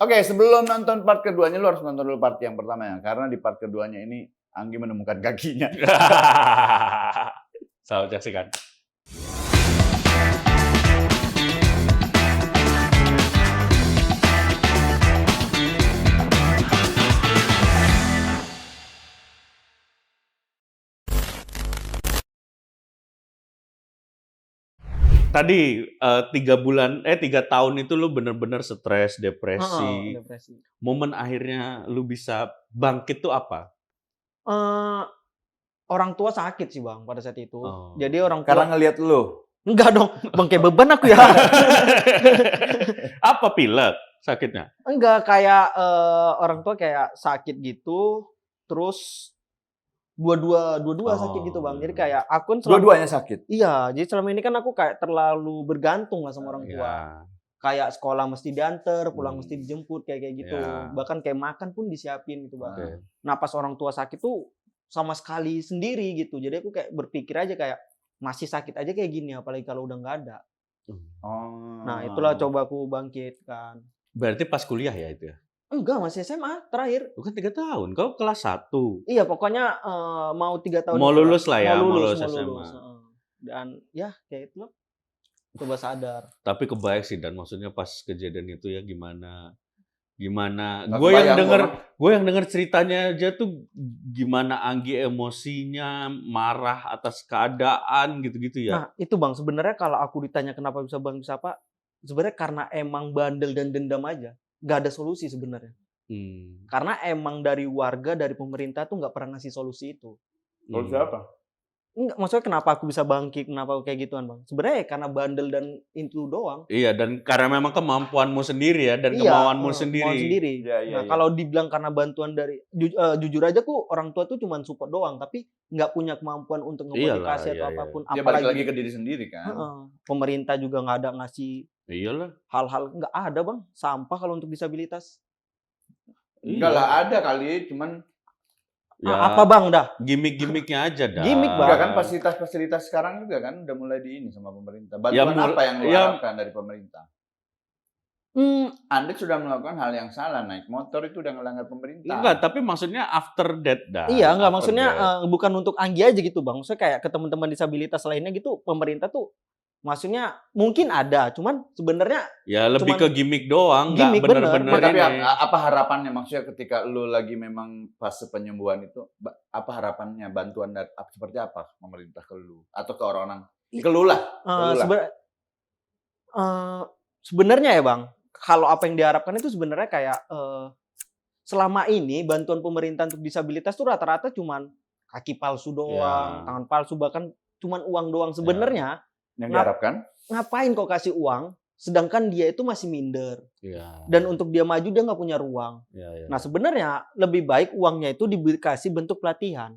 Oke, sebelum nonton part keduanya, lu harus nonton dulu part yang pertama ya. Karena di part keduanya ini, Anggi menemukan kakinya. Selamat saksikan. Tadi 3 tahun itu lu bener-bener stres, depresi. Depresi. Momen akhirnya lu bisa bangkit tuh apa? Orang tua sakit sih Bang pada saat itu. Oh. Jadi orang tua Karena ngelihat lu. enggak dong, Bang kayak beban aku ya. Apa pilek sakitnya? Enggak, kayak orang tua kayak sakit gitu, terus dua-dua sakit gitu Bang. Jadi kayak aku kan Dua-duanya sakit. Iya, jadi selama ini kan aku kayak terlalu bergantung lah sama orang tua. Iya. Kayak sekolah mesti diantar, pulang mesti dijemput kayak gitu. Iya. Bahkan kayak makan pun disiapin gitu Bang. Oke. Nah, pas orang tua sakit tuh sama sekali sendiri gitu. Jadi aku kayak berpikir aja kayak masih sakit aja kayak gini, apalagi kalau udah nggak ada. Oh. Nah, itulah coba aku bangkit kan. Berarti pas kuliah ya itu ya? Enggak, masih SMA terakhir. Bukan 3 tahun, kau kelas 1. Iya, pokoknya mau 3 tahun. Mau itu lulus lah ya, mau lulus mau SMA. lulus. Dan ya kayak itu coba sadar. Tapi kebaik sih, dan maksudnya pas kejadian itu ya gimana Nggak gue yang kebayang denger ceritanya aja tuh gimana Anggi emosinya marah atas keadaan gitu-gitu ya. Nah, itu Bang, sebenarnya kalau aku ditanya kenapa bisa Bang bisa apa, sebenarnya karena emang bandel dan dendam aja. Gak ada solusi sebenarnya. Karena emang dari warga, dari pemerintah tuh nggak pernah ngasih solusi itu. Solusi apa? Enggak, maksudnya kenapa aku bisa bangkit, kenapa aku kayak gituan Bang. Sebenarnya ya karena bandel dan itu doang. Iya, dan karena memang kemampuanmu sendiri ya, dan Iya, kemauanmu kemauan sendiri. sendiri. Iya. Nah, kalau dibilang karena bantuan dari jujur aja ku orang tua tuh cuma support doang, tapi nggak punya kemampuan untuk ngemotivasi atau Iya. apapun. Dia balik lagi ke diri sendiri kan. Pemerintah juga nggak ada ngasih Iyalah. hal-hal, nggak ada Bang. Sampah kalau untuk disabilitas. Enggak lah, ada kali, cuman Ya, apa Bang dah? gimmick-gimmicknya aja dah. Gimmick, Bang. enggak kan fasilitas-fasilitas sekarang juga kan udah mulai di ini sama pemerintah. Bantuan apa yang lu harapkan dari pemerintah? Anda sudah melakukan hal yang salah, naik motor itu udah ngelanggar pemerintah. Enggak, tapi maksudnya after that dah. Iya, enggak, After maksudnya that. bukan untuk Anggi aja gitu Bang. Maksudnya kayak ke teman-teman disabilitas lainnya gitu, pemerintah tuh maksudnya mungkin ada, cuman sebenarnya Ya lebih ke gimmick doang, nggak Gimmick, bener-bener Tapi ini. apa harapannya, maksudnya ketika lu lagi memang fase penyembuhan itu, apa harapannya, bantuan seperti apa pemerintah ke lu atau ke orang-orang ke lu lah? Sebenarnya ya Bang, kalau apa yang diharapkan itu sebenarnya kayak selama ini bantuan pemerintah untuk disabilitas tuh rata-rata cuman kaki palsu doang, tangan palsu, bahkan cuman uang doang. Sebenarnya yang diharapkan ngapain kok kasih uang sedangkan dia itu masih minder. Ya. Dan untuk dia maju dia nggak punya ruang. Ya. Nah, sebenarnya lebih baik uangnya itu dikasih bentuk pelatihan.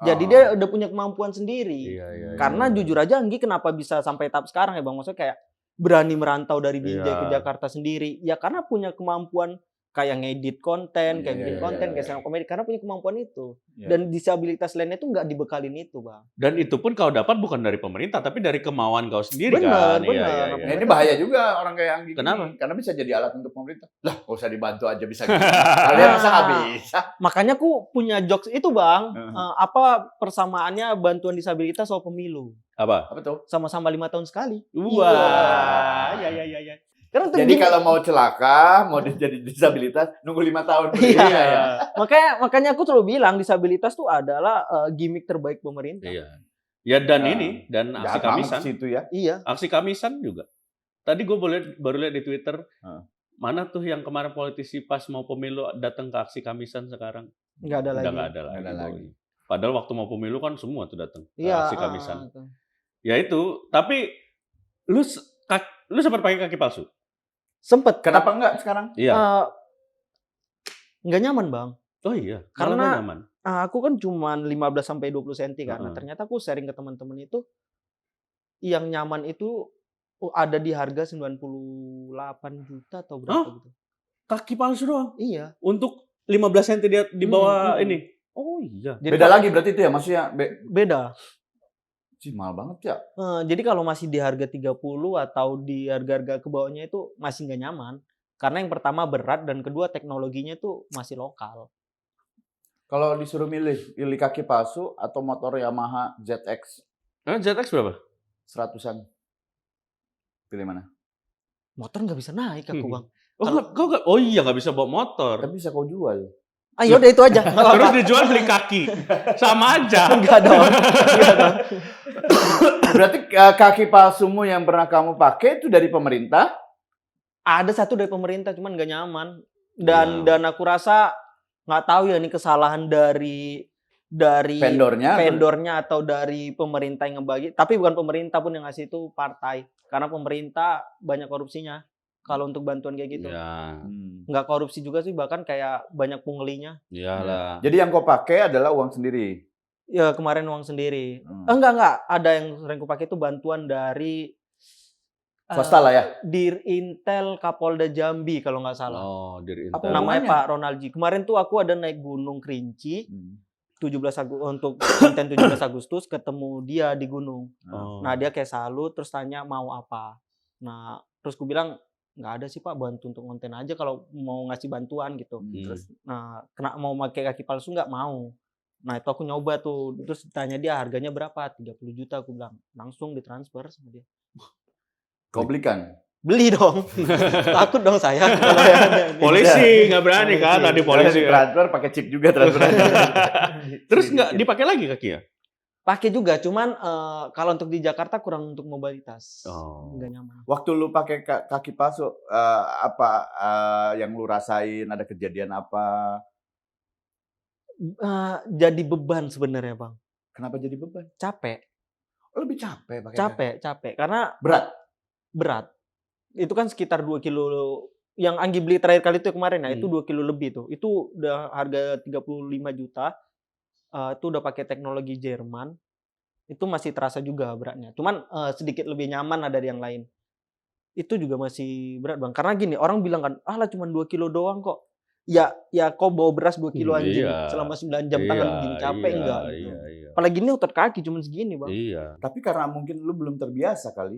Jadi dia udah punya kemampuan sendiri. Karena jujur aja Anggi kenapa bisa sampai tahap sekarang ya Bang, maksudnya kayak berani merantau dari Binjai ke Jakarta sendiri. Ya karena punya kemampuan kayak ngedit konten, kayak bikin konten, kayak stand up comedy, karena punya kemampuan itu. Dan disabilitas lainnya itu nggak dibekalin itu Bang. Dan itu pun kau dapat bukan dari pemerintah, tapi dari kemauan kau sendiri bener, kan. Bener. Nah, ini bahaya juga orang kayak Anggi. Kenapa? Karena bisa jadi alat untuk pemerintah. Lah, nggak usah dibantu aja bisa gitu. Kalian masa nggak bisa? Makanya aku punya jokes itu Bang. Apa persamaannya bantuan disabilitas sama pemilu? Apa tuh? Sama-sama 5 tahun sekali. Wah. Ya. Karena jadi kalau mau celaka, mau jadi disabilitas, nunggu 5 tahun. Iya. Makanya aku selalu bilang disabilitas tuh adalah gimmick terbaik pemerintah. Iya. Ya dan ini dan aksi Kamisan. Situ ya. Iya. Aksi Kamisan juga. Tadi gue baru lihat di Twitter. Mana tuh yang kemarin politisi pas mau pemilu datang ke aksi Kamisan sekarang? Nggak ada lagi. Nggak ada lagi. Padahal waktu mau pemilu kan semua tuh datang ke iya, aksi Kamisan. Ya itu. Tapi lu sempat pakai kaki palsu? Sempet. Kenapa enggak sekarang? Iya. Nggak nyaman Bang. Oh iya. Karena nyaman. Aku kan cuma 15 sampai 20 cm kan. Nah, ternyata aku sharing ke teman-teman itu yang nyaman itu ada di harga 98 juta atau berapa gitu. Kaki palsu doang? Iya. Untuk 15 cm di bawah ini. Oh iya. Jadi beda lagi berarti itu ya, maksudnya beda. Mahal banget ya. Jadi kalau masih di harga 30 atau di harga-harga ke bawahnya itu masih nggak nyaman. Karena yang pertama berat dan kedua teknologinya tuh masih lokal. Kalau disuruh pilih kaki palsu atau motor Yamaha ZX ZX berapa? 100-an. Pilih mana? Motor nggak bisa naik aku bang. Oh iya nggak bisa bawa motor. Tapi bisa kau jual. Ayo udah itu aja. Nggak Terus apa-apa. dijual beli kaki. Sama aja. Enggak dong. Enggak dong. Berarti kaki palsumu yang pernah kamu pakai itu dari pemerintah? Ada satu dari pemerintah cuman nggak nyaman. Ya. Dan aku rasa nggak tahu ya ini kesalahan dari vendornya atau dari pemerintah yang ngebagi. Tapi bukan pemerintah pun yang ngasih itu partai. Karena pemerintah banyak korupsinya. Kalau untuk bantuan kayak gitu. Ya. Nggak korupsi juga sih, bahkan kayak banyak punglinya. Iyalah. Jadi yang kau pakai adalah uang sendiri? Ya kemarin uang sendiri. Enggak. Ada yang sering aku pakai itu bantuan dari Swasta lah ya? Dirintel Kapolda Jambi kalau nggak salah. Oh, Dirintel. Apa Namanya hubungannya? Pak Ronaldi. Kemarin tuh aku ada naik Gunung Kerinci. 17 untuk konten 17 Agustus ketemu dia di gunung. Oh. Nah dia kayak salut terus tanya mau apa. Nah terus aku bilang nggak ada sih Pak, bantu untuk konten aja kalau mau ngasih bantuan gitu. Terus kena mau pakai kaki palsu nggak mau. Nah itu aku nyoba tuh, terus tanya dia harganya berapa, 30 juta aku bilang, langsung ditransfer sama dia. Kau belikan? Beli dong, takut dong saya. Polisi nggak berani kan tadi polisi. Transfer pakai chip juga transfer. Terus nggak dipakai lagi kaki ya? Pakai juga, cuman kalau untuk di Jakarta kurang untuk mobilitas, nggak nyaman. Waktu lu pakai kaki palsu, apa yang lu rasain? Ada kejadian apa? Jadi beban sebenarnya bang. Kenapa jadi beban? Capek. Oh, lebih capek pakai. Capek karena berat. Itu kan sekitar 2 kilo. Yang Anggi beli terakhir kali itu kemarin ya, itu 2 kilo lebih tuh. Itu udah harga 35 juta. Itu udah pakai teknologi Jerman. Itu masih terasa juga beratnya. Cuman sedikit lebih nyaman lah dari yang lain. Itu juga masih berat bang. Karena gini, orang bilang kan, lah cuma 2 kilo doang kok. Ya kau bawa beras 2 kilo anjing selama 9 jam tangan begini capek enggak? Iya. Apalagi ini otot kaki cuma segini bang. Iya. Tapi karena mungkin lu belum terbiasa kali.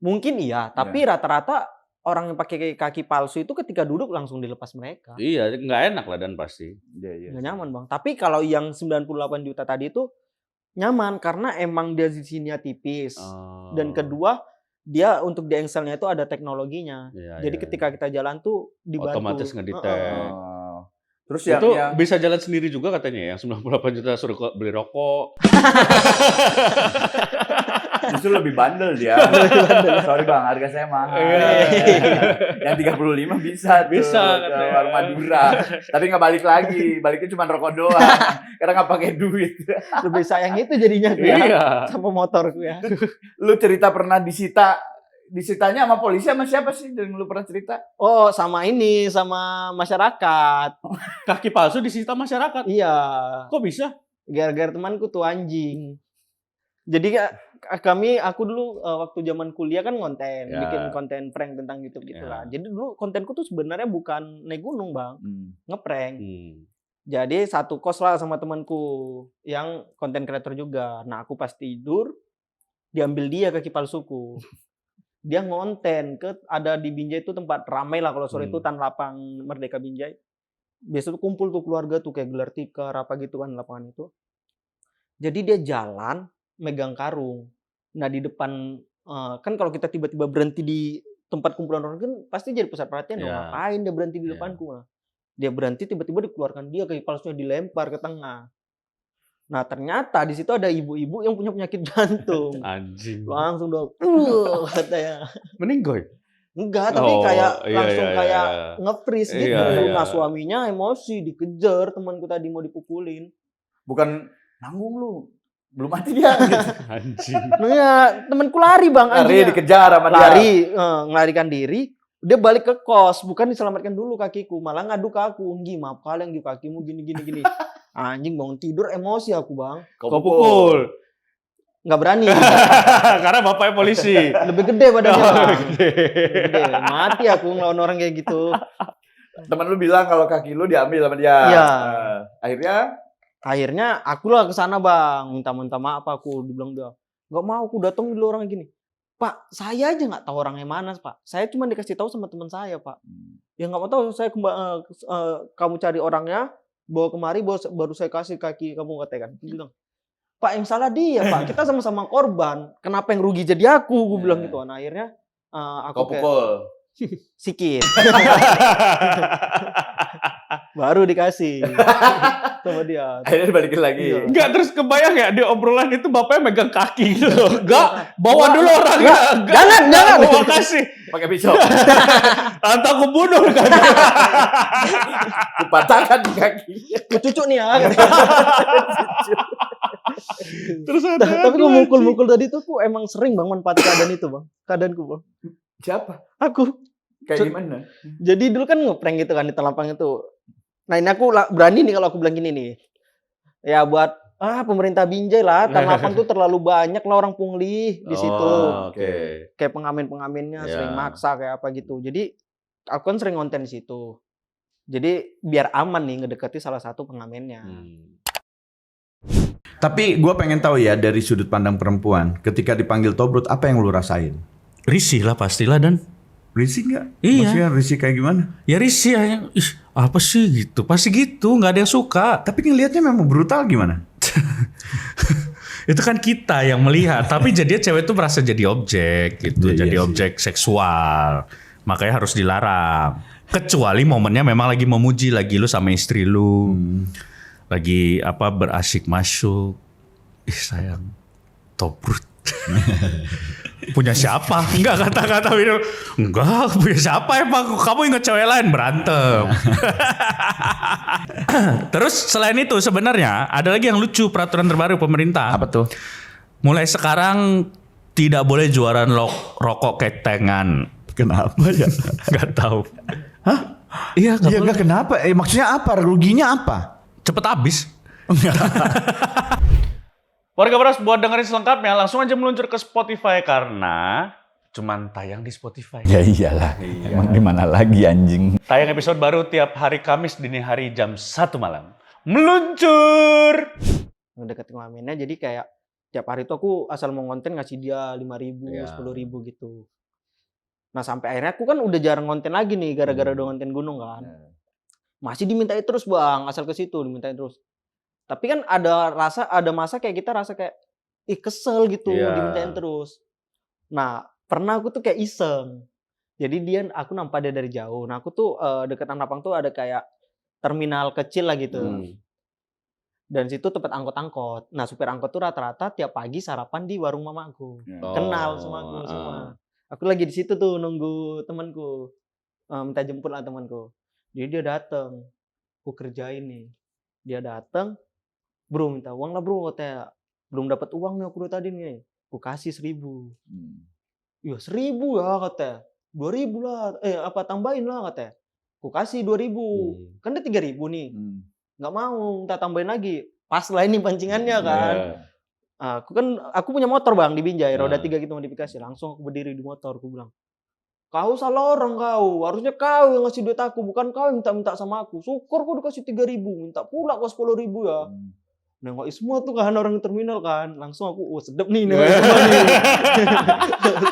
Mungkin iya, tapi rata-rata orang yang pakai kaki palsu itu ketika duduk langsung dilepas mereka. Iya, nggak enak lah dan pasti. Nggak nyaman bang. Tapi kalau yang 98 juta tadi itu nyaman karena emang dia di sininya tipis. Dan kedua dia untuk di engselnya itu ada teknologinya. Jadi ketika kita jalan tuh dibantu. Otomatis ngedetect. Terus itu bisa jalan sendiri juga katanya yang 98 juta suruh beli rokok. Justru lebih bandel dia. Sorry bang, harga saya mahal. Yang 35 bisa tuh ke warung Madura. Tapi nggak balik lagi. Baliknya cuma rokok doang. Karena nggak pakai duit. Lebih sayang itu jadinya ya, sama motorku ya. Lu cerita pernah disitanya sama polisi sama siapa sih yang lu pernah cerita? Oh, sama masyarakat. Kaki palsu disita masyarakat? Iya. Kok bisa? Gara-gara temanku tuh anjing. Jadi aku dulu waktu zaman kuliah kan bikin konten prank tentang YouTube gitu lah. Jadi dulu kontenku tuh sebenarnya bukan naik gunung bang, ngeprank. Jadi satu kos lah sama temanku yang konten kreator juga. Nah aku pas tidur diambil dia kaki palsuku. Dia ngonten ada di Binjai itu tempat ramai lah kalau sore itu Tan Lapang Merdeka Binjai. Biasa tuh kumpul tuh keluarga tuh kayak gelar tikar apa gitu kan lapangan itu. Jadi dia jalan megang karung. Nah di depan kan kalau kita tiba-tiba berhenti di tempat kumpulan orang kan pasti jadi pusat perhatian. Ngapain dia berhenti di depanku? Dia berhenti tiba-tiba dikeluarkan dia kaki palsunya dilempar ke tengah. Nah ternyata di situ ada ibu-ibu yang punya penyakit jantung. Anjing. Langsung dong, katanya. Meninggoy? Enggak, tapi kayak langsung kayak nge-freeze gitu. Nah suaminya emosi dikejar temanku tadi mau dipukulin. Bukan nanggung lu. Belum mati dia gitu. Anjing. Nah ya, temanku lari bang. Lari dikejar sama dia. Lari, ngelarikan diri. Dia balik ke kos, bukan diselamatkan dulu kakiku, malah ngadu ke aku. Nggi, maaf kalian di kakimu gini. Anjing bangun tidur emosi aku bang. Kau pukul. Nggak berani. Karena bapaknya polisi. Lebih gede badannya. Gede. Mati aku ngelawan orang kayak gitu. Temen lu bilang kalau kaki lu diambil sama dia. Iya. Akhirnya akulah kesana bang, minta maaf aku. Dibilang dia, nggak mau aku datang dulu orang gini. Pak, saya aja nggak tahu orangnya mana, Pak. Saya cuma dikasih tahu sama teman saya, Pak. Ya nggak mau tahu, saya kamu cari orangnya, bawa kemari, baru saya kasih kaki kamu, katanya kan. Dia bilang, Pak, yang salah dia, Pak. Kita sama-sama korban. Kenapa yang rugi jadi aku? Gue bilang gitu. Nah, akhirnya aku Kau pukul. sikit. Baru dikasih sama dia. Akhirnya balikin lagi. Iya. Enggak, terus kebayang ya di obrolan itu bapaknya megang kaki gitu loh. Enggak, bawa dulu orangnya. Jangan. Bawa kasih. Pakai pisau. Atau aku bunuh kan. Kupatahkan di kaki. Ku cucu nih ya. Terus ada Tapi gue mukul-mukul tadi tuh aku emang sering bang manfaat keadaan itu bang. Keadaanku bang. Siapa? Aku. Kayak gimana? Jadi dulu kan ngeprank gitu kan di Telapang itu. Nah ini aku berani nih kalau aku bilang gini nih. Ya buat pemerintah Binjai lah. Telapang tuh terlalu banyak lah orang pungli di situ. Oke. Kayak pengamen-pengamennya sering maksa kayak apa gitu. Jadi aku kan sering konten di situ. Jadi biar aman nih ngedeketi salah satu pengamennya. Tapi gue pengen tahu ya dari sudut pandang perempuan, ketika dipanggil Tobrut, apa yang lu rasain? Risih lah pastilah Dan. Risih nggak? Iya. Maksudnya risih kayak gimana? Ya risih ya. Ih, apa sih gitu? Pasti gitu, nggak ada yang suka. Tapi ngelihatnya memang brutal gimana? Itu kan kita yang melihat, tapi jadinya cewek itu merasa jadi objek gitu, Iya, jadi iya objek seksual. Makanya harus dilarang. Kecuali momennya memang lagi memuji, lagi lu sama istri lu. Lagi berasik masuk. Ih sayang, Tobrut. Punya siapa? Enggak, kata-kata Wino. Enggak, punya siapa emang? Kamu ingat cewek lain berantem. Terus selain itu sebenarnya ada lagi yang lucu peraturan terbaru pemerintah. Apa tuh? Mulai sekarang tidak boleh jualan rokok ketengan. Kenapa ya? Enggak tahu. Hah? Iya, Iya nggak kenapa? Maksudnya apa? Ruginya apa? Cepet habis. Warga Beras, buat dengerin selengkapnya langsung aja meluncur ke Spotify karena cuman tayang di Spotify. Ya iyalah. Emang di mana lagi anjing? Tayang episode baru tiap hari Kamis dini hari jam 1 malam. Meluncur! Ngedeketi pengamennya jadi kayak tiap hari tuh aku asal mau konten ngasih dia 5.000, 10.000 gitu. Nah sampai akhirnya aku kan udah jarang konten lagi nih gara-gara udah konten gunung kan. Masih dimintain terus bang, asal ke situ dimintain terus. Tapi kan ada masa kayak kita rasa kayak kesel gitu dimintain terus. Nah pernah aku tuh kayak iseng. Jadi aku nampak dia dari jauh. Nah aku tuh deket Tanapang tuh ada kayak terminal kecil lah gitu. Dan situ tempat angkot-angkot. Nah supir angkot tuh rata-rata tiap pagi sarapan di warung mamaku. Kenal sama aku semua. Aku lagi di situ tuh nunggu temanku. Minta jemput lah temanku. Jadi dia datang. Aku kerjain nih. Dia datang. Bro minta uang lah bro, katanya. Belum dapat uang nih aku dari tadi nih. Aku kasih 1.000. Ya 1.000 ya katanya. 2.000 lah. Tambahin lah katanya. Aku kasih 2.000. Kan dia 3.000 nih. Nggak mau, minta tambahin lagi. Pas lah ini pancingannya kan. Aku punya motor bang di Binjai. Roda 3 gitu modifikasi. Langsung aku berdiri di motor. Aku bilang, kau salah orang kau. Harusnya kau yang ngasih duit aku. Bukan kau yang minta-minta sama aku. Syukur kau dikasih 3.000. Minta pula kau 10.000 ya. Nengok semua tuh kan orang terminal kan. Langsung aku, sedep nih nengok semua nih.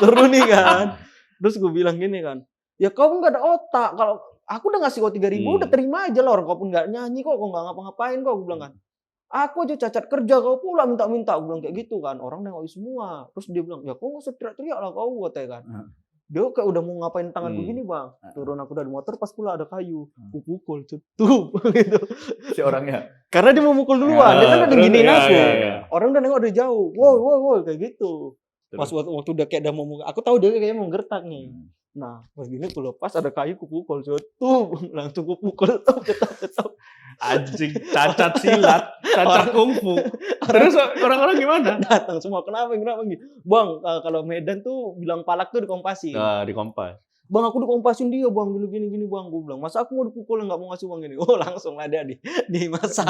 Seru nih kan. Terus gue bilang gini kan. Ya kau nggak ada otak. Kalau aku udah ngasih kau 3.000, udah terima aja lah. Orang kau pun nggak nyanyi kok. Kau nggak ngapa-ngapain kok. Aku bilang kan. Aku aja cacat kerja, kau pula minta-minta. Aku bilang kayak gitu kan. Orang nengok semua. Terus dia bilang, ya kau nggak usah teriak-teriak lah kau, katanya kan. Dia kayak udah mau ngapain tangan begini bang. Turun aku dari motor, pas pula ada kayu. Aku pukul, cetup gitu. Si orangnya. Karena dia mau mukul duluan. Dia kan udah giniin aku. Orang udah nengok dari jauh. Wow, kayak gitu. Pas waktu udah kayak udah mau mukul. Aku tahu dia kayaknya mau gertak nih. Nah, pas gini aku lepas ada kayu, aku pukul. Cetup. Langsung aku pukul. Tetap. Anjing, cacat silat, cacat kungfu. Terus orang-orang gimana? Datang semua. Kenapa gitu? Bang, kalau Medan tuh bilang palak tuh dikompasin. Dikompas. Bang, aku dikompasin dia bang, gini bang. Gue bilang, masa aku mau dipukul nggak mau ngasih uang gini? Oh langsung lah dia dimasak.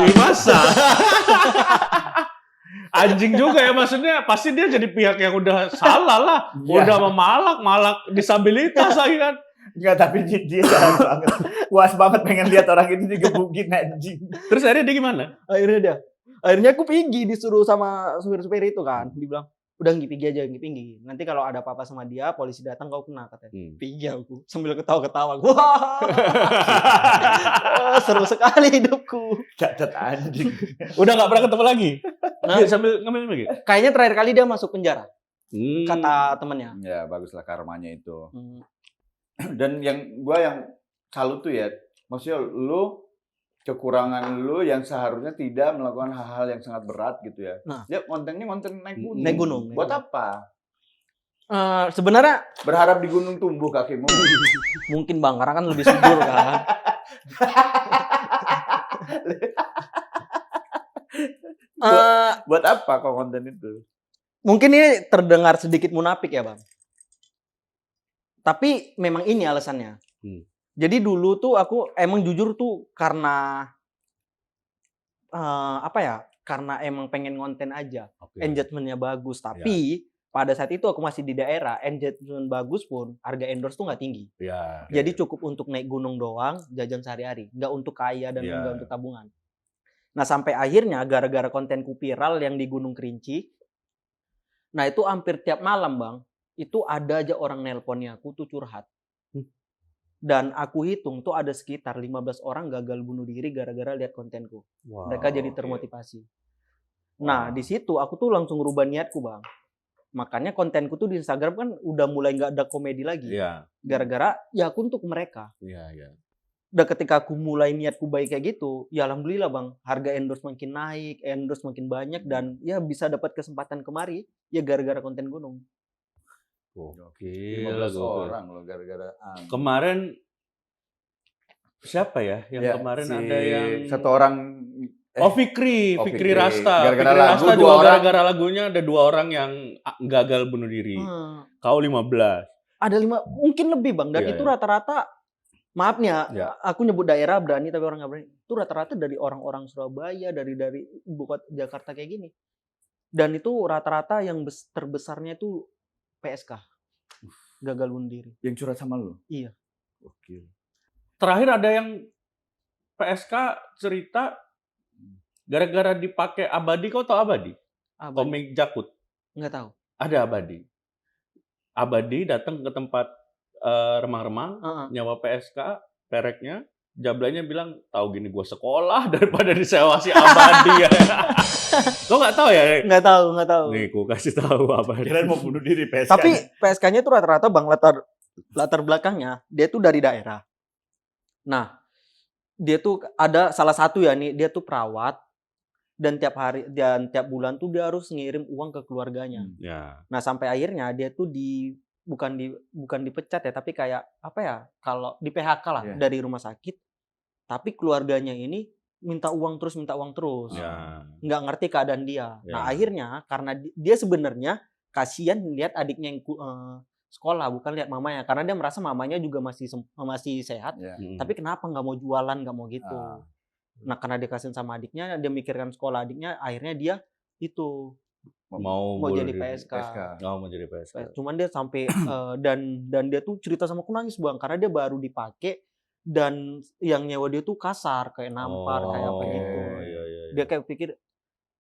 Anjing juga ya, maksudnya pasti dia jadi pihak yang udah salah lah. Udah malak disabilitas lagi kan. Enggak, tapi dia jalan banget. Puas banget pengen lihat orang itu digebukin anjing. Terus akhirnya dia gimana? Akhirnya aku pergi disuruh sama supir-supir itu kan. Dibilang, udah Nggi pergi aja, Nggi pergi. Nanti kalau ada apa-apa sama dia, polisi datang kau kena katanya. Pergi aku sambil ketawa-ketawa. Wah, seru sekali hidupku. Cacat anjing. Udah nggak pernah ketemu lagi. Nah, Dia sambil ngambil lagi. kayaknya terakhir kali dia masuk penjara, kata temennya. Ya baguslah karmanya itu. Dan yang salut tuh ya, maksudnya lu kekurangan lu yang seharusnya tidak melakukan hal-hal yang sangat berat gitu ya. Nah. Ya kontennya konten naik gunung. Naik gunung. Buat apa? Sebenarnya Berharap di gunung tumbuh kakimu. mungkin Bang, karena kan lebih subur kan. Buat apa kok konten itu? Mungkin ini terdengar sedikit munafik ya Bang. Tapi memang ini alasannya. Jadi dulu tuh aku emang jujur tuh karena karena emang pengen konten aja. Engagement-nya bagus. Tapi pada saat itu aku masih di daerah, engagement bagus pun harga endorse tuh nggak tinggi. Jadi cukup untuk naik gunung doang, jajan sehari-hari. Nggak untuk kaya dan nggak untuk tabungan. Nah sampai akhirnya gara-gara kontenku viral yang di Gunung Kerinci, nah itu hampir tiap malam Bang, itu ada aja orang nelponnya aku tuh curhat. Dan aku hitung tuh ada sekitar 15 orang gagal bunuh diri gara-gara lihat kontenku. Mereka jadi termotivasi. Nah di situ aku tuh langsung rubah niatku Bang. Makanya kontenku tuh di Instagram kan udah mulai nggak ada komedi lagi. Gara-gara ya aku untuk mereka. Dan ketika aku mulai niatku baik kayak gitu, ya alhamdulillah Bang, harga endorse makin naik, endorse makin banyak, dan ya bisa dapat kesempatan kemari, ya gara-gara konten gunung. Oke. 15 orang loh gara-gara Kemarin siapa ya? Yang kemarin ada yang satu orang. Fikri Rasta. Gara-gara Fikri lagu, Rasta dua juga orang. gara-gara lagunya ada 2 orang yang gagal bunuh diri. Kau 15. Ada 5, mungkin lebih Bang, dan itu rata-rata, maaf nih ya, aku nyebut daerah berani tapi orang nggak berani. Itu rata-rata dari orang-orang Surabaya, dari ibu kota Jakarta kayak gini. Dan itu rata-rata yang terbesarnya itu PSK. Gagal bunuh diri. Yang curhat sama lu? Iya. Oke. Terakhir ada yang PSK cerita gara-gara dipakai Abadi. Kau tahu Abadi? Komik Jakut. Nggak tahu. Ada Abadi datang ke tempat remang-remang, nyawa PSK, pereknya, jablanya bilang, tahu gini gue sekolah daripada disewa si Abadi ya. Kau nggak tahu ya? Nggak tahu. Nih, ku kasih tahu Abadi. Kirain mau bunuh diri PSK. Tapi PSK-nya itu rata-rata Bang, latar belakangnya, dia tuh dari daerah. Nah, dia tuh ada salah satu ya nih, dia tuh perawat, dan tiap bulan tuh dia harus ngirim uang ke keluarganya. Nah, sampai akhirnya dia tuh bukan dipecat ya, tapi kayak apa ya, kalau di PHK lah dari rumah sakit, tapi keluarganya ini minta uang terus, nggak ngerti keadaan dia. Nah akhirnya karena dia sebenarnya kasihan lihat adiknya yang sekolah, bukan lihat mamanya, karena dia merasa mamanya juga masih sehat, tapi kenapa nggak mau jualan, nggak mau gitu. Nah karena dia kasihan sama adiknya, dia mikirkan sekolah adiknya, akhirnya dia itu mau jadi PSK. Mau jadi PSK. Cuman dia sampai dan dia tuh cerita sama aku nangis Bang, karena dia baru dipakai dan yang nyewa dia tuh kasar, kayak nampar, kayak apa gitu. Dia kayak pikir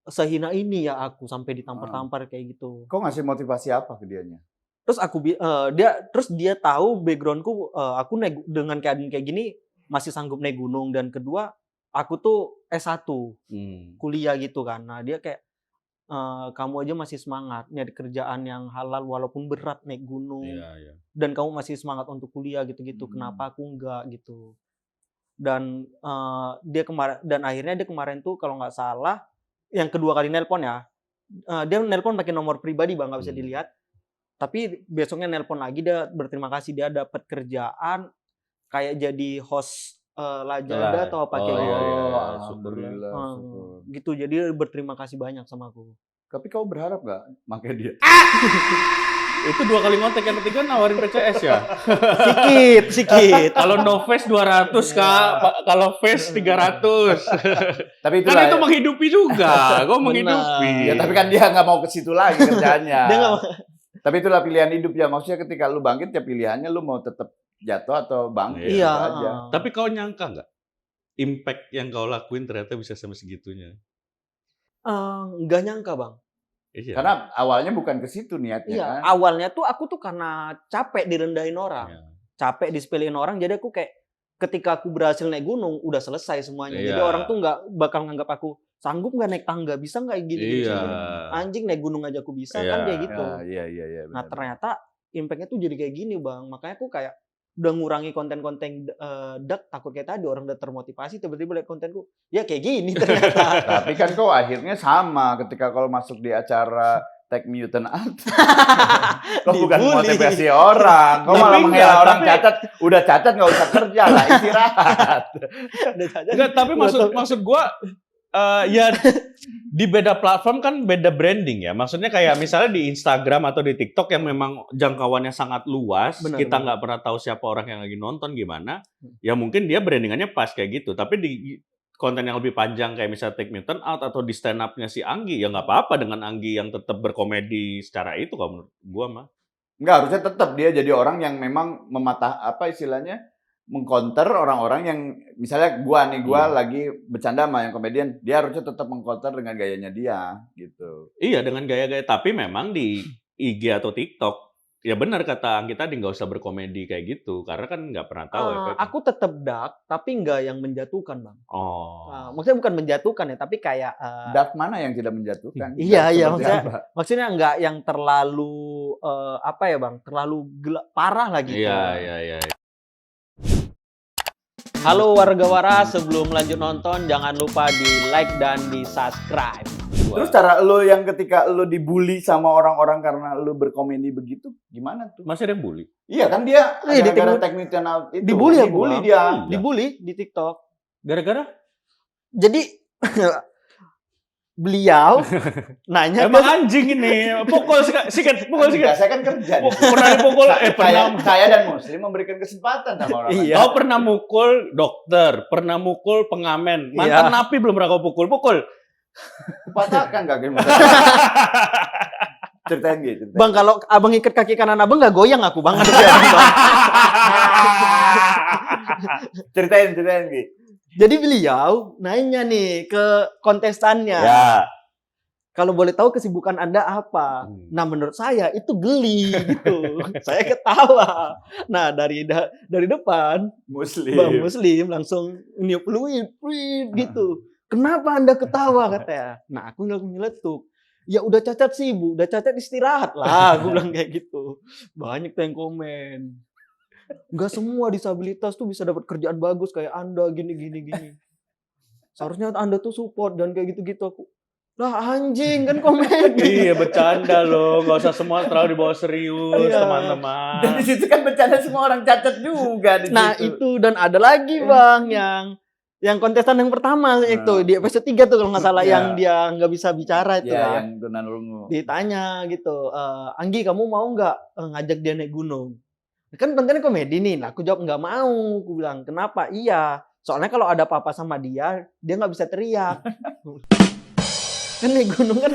sehina ini ya aku sampai ditampar-tampar kayak gitu. Kau ngasih motivasi apa ke dianya? Terus dia tahu backgroundku, aku dengan keadaan kayak gini masih sanggup naik gunung, dan kedua aku tuh S1 kuliah gitu kan. Nah dia kayak kamu aja masih semangat nyari kerjaan yang halal walaupun berat naik gunung, dan kamu masih semangat untuk kuliah gitu-gitu, kenapa aku enggak gitu. Dan akhirnya dia kemarin tuh kalau nggak salah yang kedua kali nelpon ya, dia nelpon pakai nomor pribadi Bang, nggak bisa dilihat, tapi besoknya nelpon lagi, dia berterima kasih dia dapat kerjaan kayak jadi host Lajada atau apa kayak gitu. Alhamdulillah. Gitu, jadi berterima kasih banyak sama aku. Tapi kau berharap nggak pakai dia? Itu 2 kali ngontek, yang ketiga nawarin PCS ya? Sikit. Kalau no face 200 Kak, kalau face 300. Tapi kan itu menghidupi juga, gue menghidupi. Ya tapi kan dia nggak mau ke situ lagi kerjaannya. Tapi itulah pilihan hidup ya, maksudnya ketika lu bangkit ya pilihannya lu mau tetap jatuh atau bangkit aja. Tapi kau nyangka nggak impact yang kau lakuin ternyata bisa sampai segitunya? Nggak nyangka Bang. Iya. Karena awalnya bukan ke situ niatnya Iya, kan. awalnya tuh aku tuh karena capek direndahin orang. Iya. Capek disepelein orang, jadi aku kayak ketika aku berhasil naik gunung, udah selesai semuanya. Jadi Iya. orang tuh nggak bakal nganggap aku sanggup nggak naik tangga, bisa nggak gini. Iya. Anjing naik gunung aja aku bisa, Iya. kan kayak gitu. Iya. Nah benar. ternyata impact-nya tuh jadi kayak gini bang. Makanya aku kayak udah ngurangi konten-konten dark, takut kayak tadi orang udah termotivasi tiba-tiba liat kontenku, ya kayak gini ternyata. Tapi kan kok akhirnya sama ketika kalau masuk di acara Tech Mutant Art. Kok bukan Dibully. motivasi orang, kok Tapi malah menghela enggak, orang tapi- catat, udah catat nggak usah kerja lah, istirahat. Enggak, tapi maksud gua ya di beda platform kan beda branding ya. Maksudnya kayak misalnya di Instagram atau di TikTok yang memang jangkauannya sangat luas, Benar, kita benar. nggak pernah tahu siapa orang yang lagi nonton gimana. Ya mungkin dia brandingannya pas kayak gitu. Tapi di konten yang lebih panjang kayak misalnya Take Mutant Out atau di stand up-nya si Anggi, ya nggak apa-apa dengan Anggi yang tetap berkomedi secara itu kalau menurut gua mah. Nggak, harusnya tetap dia jadi orang yang memang apa istilahnya, mengcounter orang-orang yang misalnya gua lagi bercanda sama yang komedian, dia harusnya tetap mengcounter dengan gayanya dia gitu. Iya dengan gaya-gaya, tapi memang di IG atau TikTok ya benar kata Anggi tadi nggak usah berkomedi kayak gitu karena kan nggak pernah tahu efeknya. Aku tetap dark, tapi nggak yang menjatuhkan bang. Oh. Maksudnya bukan menjatuhkan ya, tapi kayak Dark mana yang tidak menjatuhkan? Iya, Dark iya, seperti maksudnya- apa? maksudnya nggak yang terlalu apa ya bang, terlalu parah lah gitu. Iya. Halo warga waras, sebelum lanjut nonton jangan lupa di like dan di subscribe. Terus cara lo yang ketika lo dibully sama orang-orang karena lo berkomedi begitu, gimana tuh? Masih ada yang bully? Iya kan dia Iya, di gara-gara Tik- Tech Mutant Out itu. Dibully aku, dibully Bang. dia. Dibully di TikTok. Gara-gara? Jadi beliau nanya Emang anjing ini. Pukul sikat. Enggak, saya kan kerja di situ. Pernah dipukul? Pernah. Saya dan Muslim memberikan kesempatan sama orang lain. Iya. Kau pernah mukul dokter, pernah mukul pengamen. Mantan napi belum pernah kau pukul. Patahkan kaki Muslim. Ceritain gitu. Bang, kalau abang ikat kaki kanan abang nggak goyang aku bang. Bang. Ceritain gitu. Jadi beliau nanya nih ke kontestannya. Ya. Kalau boleh tahu kesibukan Anda apa? Nah, menurut saya itu geli gitu. Saya ketawa. Nah, dari depan Muslim. Bang Muslim langsung niup peluit gitu. Kenapa Anda ketawa katanya? Nah, aku langsung nyeletuk. Ya udah cacat sih, Bu. Udah cacat istirahat lah. Aku bilang kayak gitu. Banyak tuh yang komen. Enggak semua disabilitas tuh bisa dapat kerjaan bagus kayak Anda gini. Seharusnya Anda tuh support dan kayak gitu-gitu aku. Lah anjing kan komen. Iya bercanda loh, nggak usah semua terlalu dibawa serius Iya. teman-teman. Dan di situ kan bercanda semua orang cacat juga di Nah, situ. itu dan ada lagi Bang yang kontestan yang pertama itu di episode 3 tuh kalau nggak salah Ya. yang dia nggak bisa bicara itu Ya, kan. yang tunarungu. Ditanya gitu, Anggi kamu mau nggak ngajak dia naik gunung? Kan kontennya komedi nih, nah aku jawab nggak mau, aku bilang kenapa? Iya, soalnya kalau ada apa-apa sama dia nggak bisa teriak. Kan naik gunung kan,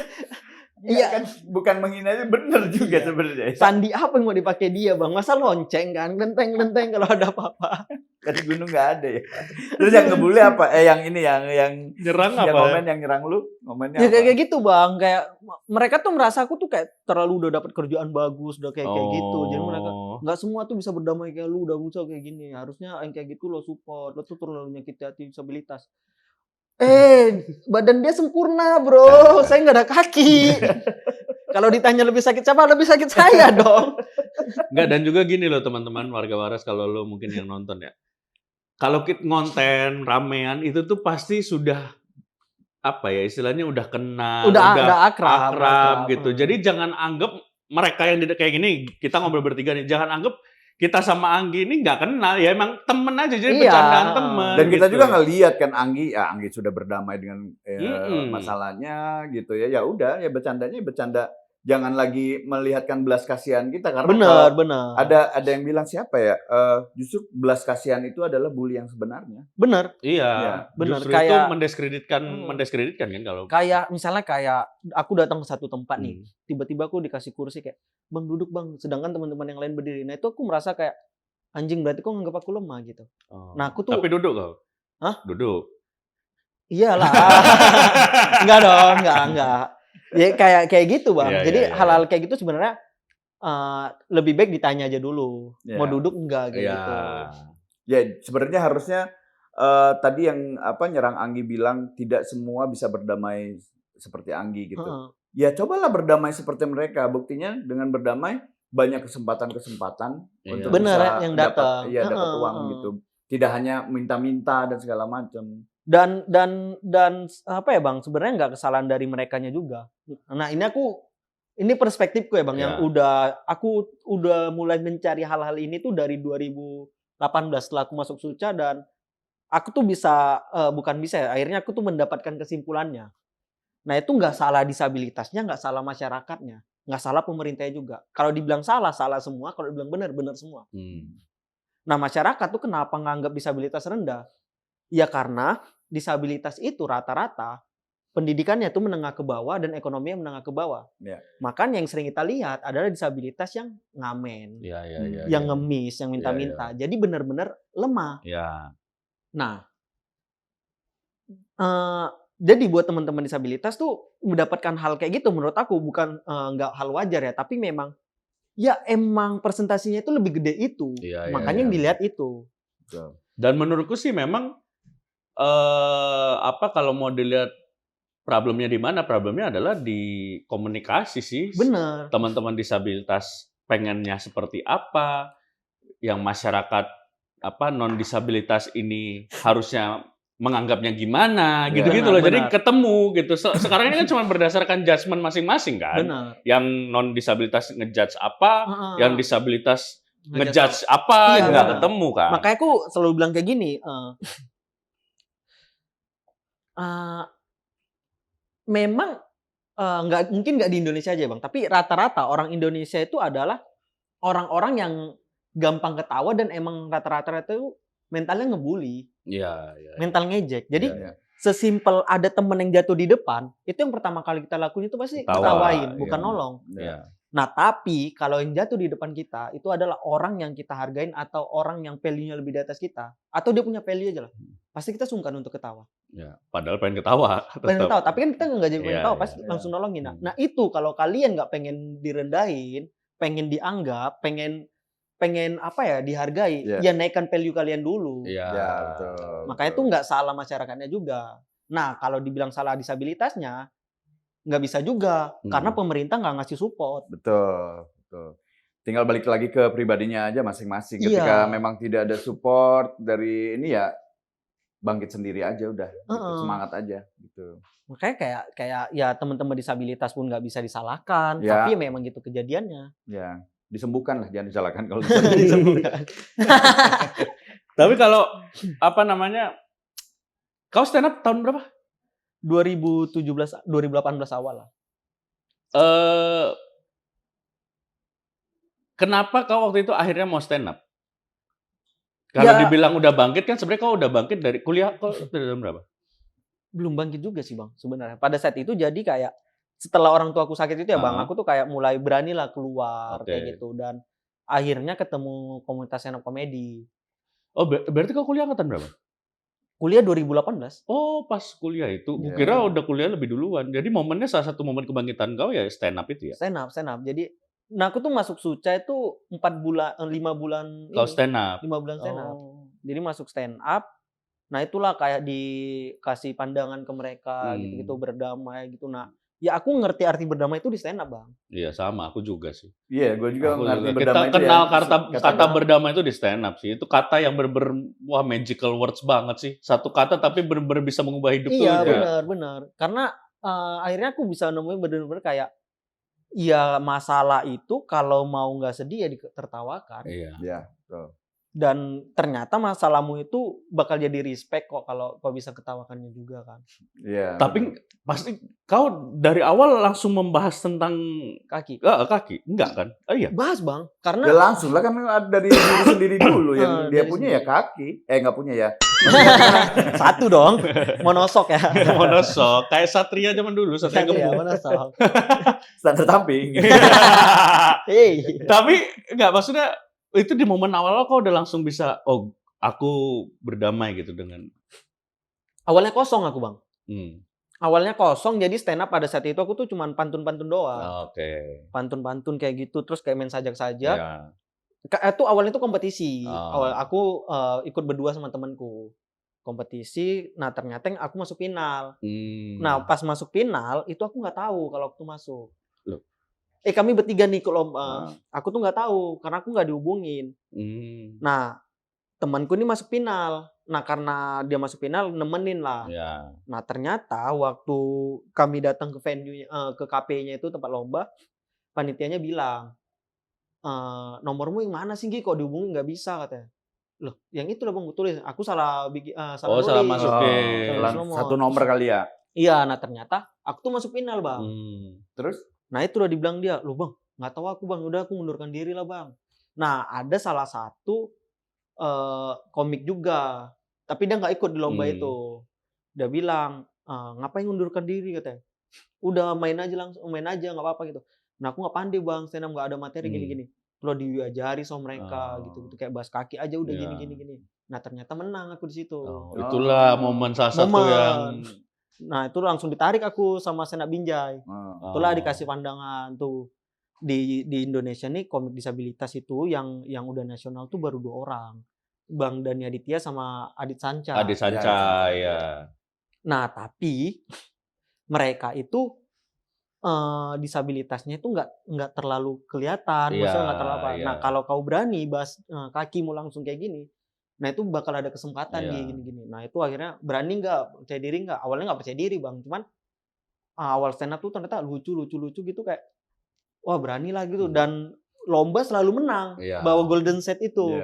Iya kan bukan menghina itu bener juga sebenarnya. sandi apa yang mau dipakai dia bang? Masa lonceng kan, lenteng kalau ada apa-apa. Kan di gunung nggak ada ya. Terus yang ngebully apa? Yang ini yang Nyerang yang apa? komen yang nyerang lu, komennya Ya apa? kayak gitu bang, kayak mereka tuh merasa aku tuh kayak terlalu udah dapat kerjaan bagus, udah kayak gitu. Jadi mereka nggak semua tuh bisa berdamai kayak lu, udah bisa kayak gini. Harusnya yang kayak gitu lo support, lo tuh terlalu nyakiti hati disabilitas. Badan dia sempurna bro, saya nggak ada kaki. Kalau ditanya lebih sakit siapa? Lebih sakit saya dong. Enggak, dan juga gini loh teman-teman warga waras kalau lo mungkin yang nonton ya. Kalau kita ngonten ramean itu tuh pasti sudah apa ya istilahnya udah kenal, Udah akrab. gitu. Jadi jangan anggap mereka yang kayak gini, kita ngobrol bertiga nih, jangan anggap kita sama Anggi ini nggak kenal ya, emang temen aja jadi Iya. bercandaan temen. Dan kita gitu. juga ngelihat kan Anggi sudah berdamai dengan Mm-mm. masalahnya gitu ya. Ya udah ya bercandanya bercanda. Jangan lagi melihatkan belas kasihan kita karena Benar. kalau ada yang bilang siapa ya? Justru belas kasihan itu adalah bully yang sebenarnya. Benar. Iya, bener. justru Kayak- itu mendeskreditkan kan kalau Kayak misalnya kayak aku datang ke satu tempat nih, tiba-tiba aku dikasih kursi kayak, bang duduk bang, sedangkan teman-teman yang lain berdiri. Nah itu aku merasa kayak anjing berarti kok nganggap aku lemah gitu. Oh. Nah, aku tuh- Tapi duduk kau. Hah? Duduk. Iyalah. Enggak dong, enggak. Ya kayak gitu Bang. Iya, Jadi iya, iya. hal-hal kayak gitu sebenarnya lebih baik ditanya aja dulu. Iya. Mau duduk enggak kayak Iya. gitu. Ya sebenarnya harusnya tadi yang nyerang Anggi bilang tidak semua bisa berdamai seperti Anggi gitu. Heeh. Ya cobalah berdamai seperti mereka. Buktinya dengan berdamai banyak kesempatan-kesempatan Iya. untuk Bener bisa yang dapat datang. dapat Heeh, uang heeh. gitu. Tidak hanya minta-minta dan segala macam. Dan apa ya Bang, sebenarnya nggak kesalahan dari merekanya juga. Nah, ini perspektifku ya Bang, yang aku udah mulai mencari hal-hal ini tuh dari 2018 setelah aku masuk Suca, dan aku tuh bisa bukan bisa ya, akhirnya aku tuh mendapatkan kesimpulannya. Nah, itu nggak salah disabilitasnya, nggak salah masyarakatnya, nggak salah pemerintahnya juga. Kalau dibilang salah, salah semua. Kalau dibilang benar, benar semua. Nah, masyarakat tuh kenapa nganggap disabilitas rendah? Ya karena disabilitas itu rata-rata pendidikannya tuh menengah ke bawah dan ekonominya menengah ke bawah. Ya. Makanya yang sering kita lihat adalah disabilitas yang ngamen, Iya. yang ngemis, yang minta-minta. Jadi benar-benar lemah. Iya. Nah, jadi buat teman-teman disabilitas tuh mendapatkan hal kayak gitu menurut aku bukan nggak hal wajar ya, tapi memang ya emang presentasinya itu lebih gede itu. Iya, Makanya yang dilihat itu. Dan menurutku sih memang kalau mau dilihat problemnya di mana? Problemnya adalah di komunikasi sih. Bener. Teman-teman disabilitas pengennya seperti apa, yang masyarakat non disabilitas ini harusnya menganggapnya gimana, gitu-gitu loh. Jadi ketemu gitu. Sekarang ini kan cuma berdasarkan judgement masing-masing kan. Bener. Yang non disabilitas ngejudge apa, yang disabilitas ngejudge Iya, apa, nggak ketemu kan. Makanya aku selalu bilang kayak gini, memang mungkin nggak di Indonesia aja Bang, tapi rata-rata orang Indonesia itu adalah orang-orang yang gampang ketawa dan emang rata-rata itu mentalnya ngebully. Iya. Mental ngejek. Jadi sesimpel ada temen yang jatuh di depan, itu yang pertama kali kita lakuin itu pasti ketawain, bukan nolong. Iya. Nah, tapi kalau yang jatuh di depan kita itu adalah orang yang kita hargain atau orang yang value-nya lebih di atas kita, atau dia punya value aja lah. Pasti kita sungkan untuk ketawa. Ya, padahal pengen ketawa. Pengen ketawa, tapi kan kita nggak jadi pengen ketawa, pasti langsung nolongin. Nah, itu kalau kalian nggak pengen direndahin, pengen dianggap, pengen dihargai, ya naikkan value kalian dulu. Iya. Betul. Makanya itu nggak salah masyarakatnya juga. Nah, kalau dibilang salah disabilitasnya, nggak bisa juga. Karena pemerintah nggak ngasih support. Betul. Tinggal balik lagi ke pribadinya aja masing-masing. Ketika memang tidak ada support dari ini ya, bangkit sendiri aja udah. Gitu, semangat aja gitu. Makanya kayak ya teman-teman disabilitas pun nggak bisa disalahkan. Tapi memang gitu kejadiannya. Ya. Disembuhkan lah, jangan disalahkan kalau disembuhkan. Tapi kalau kau stand up tahun berapa? 2018 awal lah. Kenapa kau waktu itu akhirnya mau stand up? Kalau dibilang udah bangkit kan sebenarnya kau udah bangkit dari kuliah, kau dari tahun berapa? Belum bangkit juga sih Bang sebenarnya. Pada saat itu jadi kayak setelah orang tua aku sakit itu ya Bang, aku tuh kayak mulai beranilah keluar kayak gitu, dan akhirnya ketemu komunitas stand up komedi. Oh, berarti kau kuliah angkatan berapa? Kuliah 2018. Oh, pas kuliah itu. Gue kira udah kuliah lebih duluan. Jadi momennya salah satu momen kebangkitan kau ya stand up itu ya? Stand up. Jadi, aku tuh masuk Suca itu 5 bulan kau stand up? 5 bulan stand up. Jadi masuk stand up. Nah, itulah kayak dikasih pandangan ke mereka gitu-gitu, berdamai gitu. Nah, ya aku ngerti arti berdamai itu di stand up Bang. Iya sama, aku juga sih. Iya, gue juga ngerti Kita berdamai itu kenal kata berdamai itu di stand up sih. Itu kata yang wah magical words banget sih. Satu kata tapi benar-benar bisa mengubah hidup tuh. Iya benar. Karena akhirnya aku bisa nemuin benar-benar kayak ya masalah itu kalau mau nggak sedih ya ditertawakan. Iya. Betul. Dan ternyata masalahmu itu bakal jadi respect kok kalau kau bisa ketawakannya juga kan. Iya. Tapi pasti kau dari awal langsung membahas tentang kaki. Enggak kan? Oh iya. Bahas Bang, karena ya langsung lah kan dari diri sendiri dulu yang dia punya ya kaki. Nggak punya ya. Satu dong. Monosok ya. Monosok kayak Satria zaman dulu, Satria Gembong. Monosok. Standar tamping. Tapi enggak, maksudnya itu di momen awal kau udah langsung bisa, oh aku berdamai gitu dengan. Awalnya kosong aku Bang. Awalnya kosong, jadi stand up pada saat itu aku tuh cuman pantun-pantun doang. Oke. Pantun-pantun kayak gitu, terus kayak main sajak-sajak. Ya. Itu awalnya tuh kompetisi. Oh. Awal aku ikut berdua sama temanku. Kompetisi, nah ternyata aku masuk final. Nah pas masuk final, itu aku nggak tahu kalau aku tuh masuk. Loh. Kami bertiga nih ke lomba. Aku tuh nggak tahu, karena aku nggak dihubungin. Nah, temanku ini masuk final. Nah, karena dia masuk final, nemenin lah. Ya. Nah, ternyata waktu kami datang ke venue, ke KP-nya itu tempat lomba, panitianya bilang, nomormu yang mana sih, Gi? Kok dihubungin nggak bisa, katanya. Loh, yang itu lah Bang, gue tulis. Aku salah Salah nulis. masukin. Satu nomor kali ya. Iya, nah ternyata aku tuh masuk final, Bang. Terus? Nah, itu udah dibilang dia, loh Bang, nggak tahu aku Bang, udah aku mundurkan diri lah Bang. Nah, ada salah satu komik juga, tapi dia nggak ikut di lomba itu. Dia bilang, ngapain mundurkan diri, katanya. Udah main aja nggak apa-apa gitu. Nah, aku nggak pandai Bang, stand up nggak ada materi gini-gini. Lo diajari sama mereka gitu, kayak bahas kaki aja udah gini. Nah, ternyata menang aku di situ. Itulah momen salah satu yang. Nah, itu langsung ditarik aku sama Stand Up Binjai. Itulah dikasih pandangan tuh. Di Indonesia nih komik disabilitas itu yang udah nasional tuh baru 2 orang. Bang Dani Aditya sama Adit Sanca. Adit Sanca, ya. Nah, tapi mereka itu disabilitasnya itu nggak terlalu kelihatan, maksudnya nggak terlalu apa. Nah, kalau kau berani bahas kakimu langsung kayak gini, nah itu bakal ada kesempatan gini. Nah, itu akhirnya berani nggak, percaya diri nggak? Awalnya nggak percaya diri Bang, cuman awal stand up tuh ternyata lucu gitu kayak wah berani lah gitu, dan lomba selalu menang, bawa golden set itu.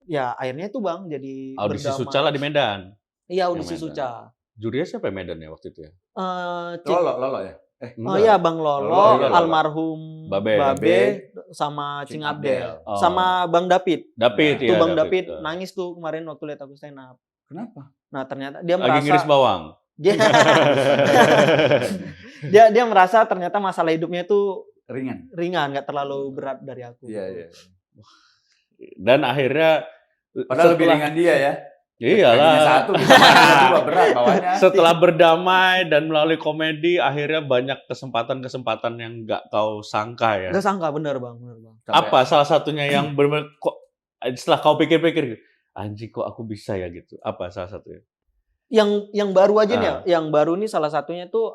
Ya akhirnya tuh Bang jadi audisi Suca lah di Medan. Iya, audisi Suca. Jurinya siapa Medan ya waktu itu ya? Lolo ya? Oh iya, Bang Lolo, almarhum Babe, sama Cing Abdel, sama Bang David. Tuh Bang David nangis tuh kemarin waktu lihat aku stand up. Kenapa? Nah, ternyata dia lagi merasa ngiris bawang. dia merasa ternyata masalah hidupnya itu ringan, nggak terlalu berat dari aku. Iya. Dan akhirnya padahal lebih ringan dia ya. Iyalah. Satu bisa berat bawahnya. Setelah berdamai dan melalui komedi, akhirnya banyak kesempatan-kesempatan yang nggak kau sangka ya. Nggak sangka, bener bang. Apa salah satunya yang benar kok setelah kau pikir-pikir, anjing kok aku bisa ya gitu? Apa salah satunya? Yang baru aja nih ya. Yang baru nih salah satunya tuh.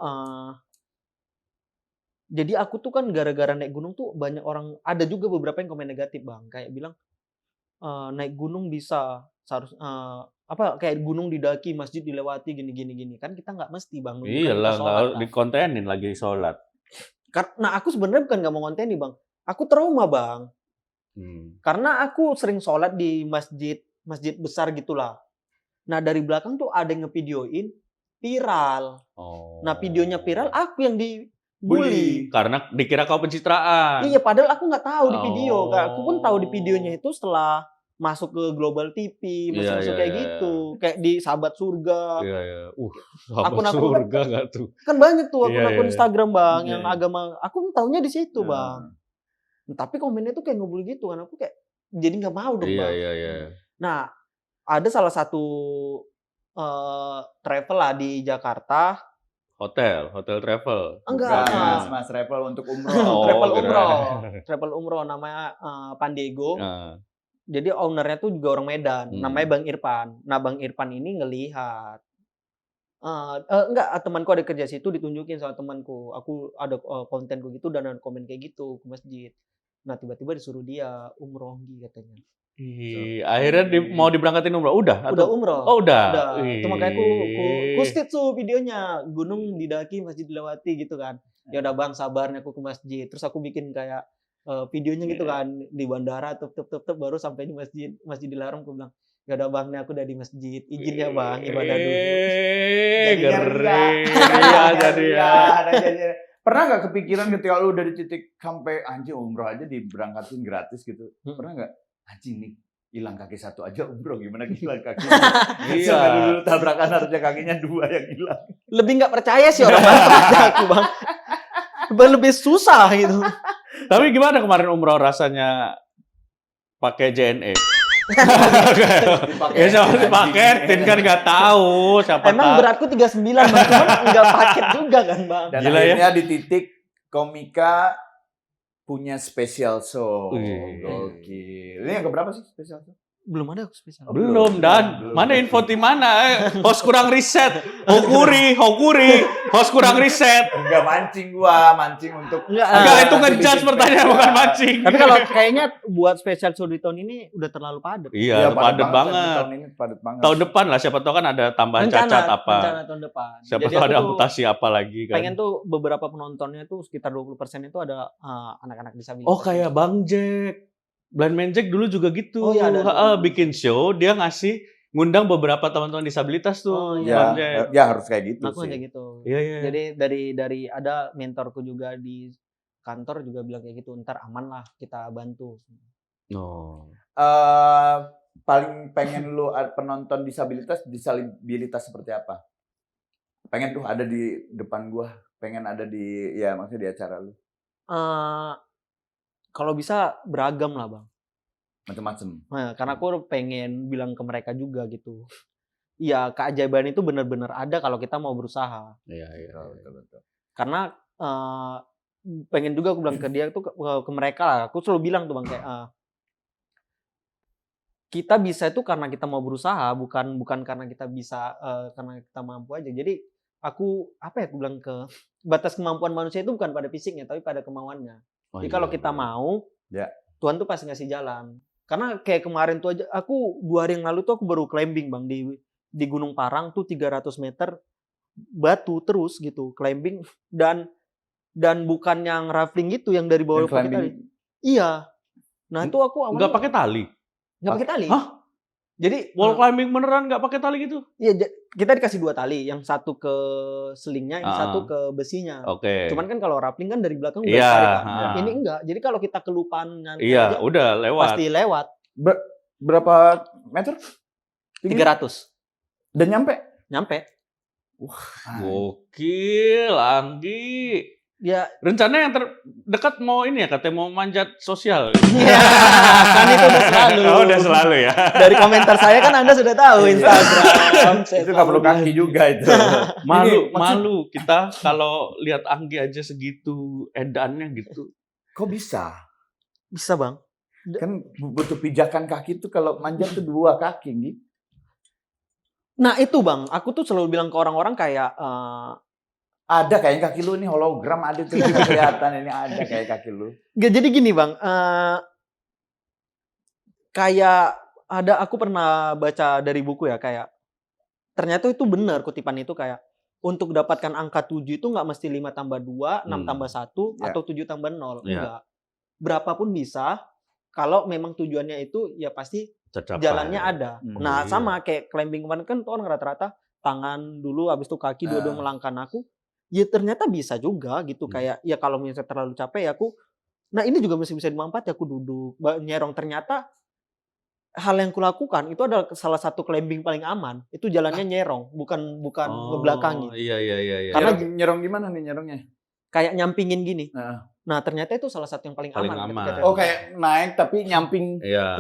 Jadi aku tuh kan gara-gara naik gunung tuh banyak orang, ada juga beberapa yang komen negatif bang, kayak bilang naik gunung bisa kayak gunung didaki, masjid dilewati gini kan kita nggak mesti bang. Iyalah, nggak dikontenin lagi sholat. Nah aku sebenarnya bukan nggak mau kontenin bang, aku trauma bang. Karena aku sering sholat di masjid besar gitulah. Nah dari belakang tuh ada yang ngevideoin viral. Nah videonya viral, aku yang dibully. Karena dikira kau pencitraan. Iya, padahal aku nggak tahu di video. Aku pun tahu di videonya itu setelah masuk ke Global TV, masuk kayak gitu, kayak di Sahabat Surga. Iya. Sahabat Surga nggak tuh? Kan banyak tuh akun Instagram bang yang agama. Aku tahunya di situ bang. Tapi komennya tuh kayak ngebully gitu kan. Aku kayak jadi nggak mau dong bang. Iya. Nah, ada salah satu travel lah di Jakarta. Hotel travel. Enggak, Mas travel untuk umroh. Travel umroh namanya Pandego. Jadi ownernya tuh juga orang Medan, namanya Bang Irfan. Nah, Bang Irfan ini ngelihat temanku ada kerja situ, ditunjukin sama temanku. Aku ada kontenku gitu dan ada komen kayak gitu ke masjid. Nah, tiba-tiba disuruh dia umroh katanya. Akhirnya mau diberangkatin umroh? Udah umroh. Oh, udah. Itu makanya aku stit tuh videonya, gunung didaki, masjid dilewati gitu kan. Ya udah bang, sabarnya aku ke masjid. Terus aku bikin kayak videonya gitu kan di bandara, tup baru sampai di masjid dilarang. Aku bilang, ya udah bang, nih aku udah di masjid, izin ya bang, ibadah dulu. Jadi ya. Pernah nggak kepikiran ketika lu udah di titik sampai anjing umroh aja diberangkatin gratis gitu? Pernah nggak? Anjing nih hilang kaki satu aja umroh, gimana hilang kaki? Iya. Dulu tabrakan harusnya kakinya 2 yang hilang. Lebih nggak percaya sih orang aku bang. Lebih susah gitu. Tapi gimana kemarin umroh rasanya pakai JNE? Ya siapa dipaketin kan nggak tahu siapa Emang tahu. beratku 39 Bang, cuman nggak paket juga kan Bang. Dan Gila ya. akhirnya di titik komika punya special show. Wih. Gokil. Ini yang keberapa sih special show? Belum ada aku spesial. Belum Dan. Belum. Mana info di mana? Host kurang riset. Hokuri, host kurang riset. Enggak mancing gua, mancing untuk Enggak, itu ngejudge pertanyaan bukan mancing. Tapi kalau kayaknya buat spesial show di tahun ini udah terlalu padat. Iya, padat banget. Tahun ini padat banget. Tahun depan lah, siapa tahu kan ada tambahan cacat apa. Rencana tahun depan. Siapa Jadi tahu aku ada tuh amputasi apa lagi kan. pengen tuh beberapa penontonnya tuh sekitar 20% itu ada anak-anak disabilitas. Oh kayak Bang Jack. Blind Man Jack dulu juga gitu. Oh, iya, ada. Bikin show, dia ngasih ngundang beberapa teman-teman disabilitas tuh. Oh, Ya, iya. Bang Jack. ya harus kayak gitu Aku sih. aja gitu. Iya, iya. Jadi dari ada mentorku juga di kantor juga bilang kayak gitu, ntar aman lah kita bantu. Oh. Paling pengen lu penonton disabilitas seperti apa? Pengen tuh ada di depan gua, pengen ada di ya maksudnya di acara lu. Kalau bisa beragam lah Bang. Macem-macem. Nah, karena aku pengen bilang ke mereka juga gitu. Iya, keajaiban itu benar-benar ada kalau kita mau berusaha. Iya, iya. Betul. Karena pengen juga aku bilang ke dia tuh ke mereka lah. Aku selalu bilang tuh Bang kayak kita bisa itu karena kita mau berusaha, bukan karena kita bisa karena kita mampu aja. Jadi aku bilang ke batas kemampuan manusia itu bukan pada fisiknya tapi pada kemauannya. Oh, Jadi iya, kalau kita iya. mau, Ya. Tuhan tuh pasti ngasih jalan. Karena kayak kemarin tuh aja, aku 2 hari yang lalu tuh aku baru climbing Bang di Gunung Parang tuh 300 meter batu terus gitu, climbing dan bukan yang rafting gitu yang dari bawah Yang pakai tali. climbing. Iya. Nah itu aku Nggak pakai tali. nggak pakai tali. Hah? Jadi Wall climbing beneran nggak pakai tali gitu? iya kita dikasih 2 tali, yang satu ke selingnya, yang satu ke besinya. Oke. Cuman kan kalau rappling kan dari belakang udah Iya, tarik kan. ha. Ini enggak. Jadi kalau kita kelupaan nanti Iya, aja, udah lewat. pasti lewat. Berapa meter? Tinggi? 300. Dan nyampe? Gokil, Anggi. Ya, Rencana yang terdekat mau ini ya, katanya mau manjat sosial. kan itu udah selalu. Oh, udah selalu ya. Dari komentar saya kan Anda sudah tahu Instagram. Itu nggak perlu kaki juga itu. Malu kita kalau lihat Anggi aja segitu edannya gitu. Kok bisa? Bisa Bang. Kan butuh pijakan kaki itu kalau manjat tuh 2 kaki gitu. Nah itu Bang, aku tuh selalu bilang ke orang-orang kayak Ada kayak kaki lu nih hologram ada tuh kelihatan ini ada kayak kaki lu. jadi gini Bang, kayak aku pernah baca dari buku ya kayak ternyata itu benar kutipan itu kayak untuk dapatkan angka 7 itu nggak mesti 5 tambah 2, 6 tambah 1 Ya. atau 7 tambah 0. Ya. Enggak. Berapapun bisa kalau memang tujuannya itu ya pasti Tercapai. jalannya ada. Nah, iya. sama kayak climbing kemarin kan tuh orang rata-rata tangan dulu habis itu kaki dua-dua melangkah. Aku ya ternyata bisa juga gitu kayak ya kalau misalnya terlalu capek ya aku nah ini juga masih bisa dimanfaat ya aku duduk nyerong ternyata hal yang kulakukan itu adalah salah satu climbing paling aman itu jalannya nyerong bukan ngebelakangi Iya. Karena nyerong gimana nih nyerongnya? kayak nyampingin gini Nah. nah ternyata itu salah satu yang paling Paling aman, aman. ketika Oh kayak naik tapi nyamping. Iya.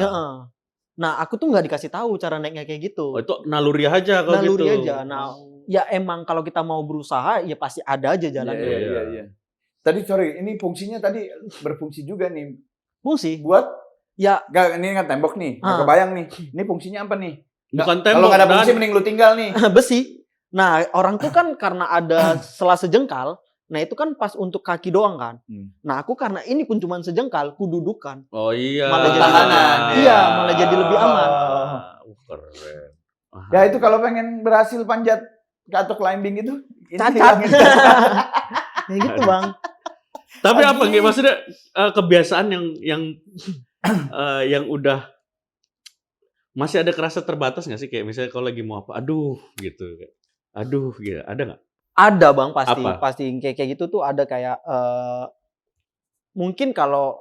nah aku tuh nggak dikasih tahu cara naiknya kayak gitu Oh, itu naluri aja kalau gitu. naluri aja nah ya emang kalau kita mau berusaha ya pasti ada aja jalannya. Iya. Tadi sorry, ini fungsinya tadi berfungsi juga nih. Fungsi Buat ya Gak, ini kan tembok nih. Nggak kebayang nih. Ini fungsinya apa nih? Bukan Kalau tembok. nggak ada fungsi Dan mending lu tinggal nih. besi. Nah, orang tuh kan karena ada sela sejengkal, nah itu kan pas untuk kaki doang kan. Nah, aku karena ini pun cuma sejengkal, ku dudukan. Oh iya. Malah jadi tahanan. Iya, malah jadi lebih aman. Keren. Ya itu kalau pengen berhasil panjat atau climbing itu ini Cacat. hilangin. Ya gitu, Bang. Tapi apa gitu maksudnya kebiasaan yang udah masih ada kerasa terbatas nggak sih kayak misalnya kalau lagi mau apa, aduh gitu, ada nggak? Ada Bang pasti, Apa? pasti kayak gitu tuh ada kayak mungkin kalau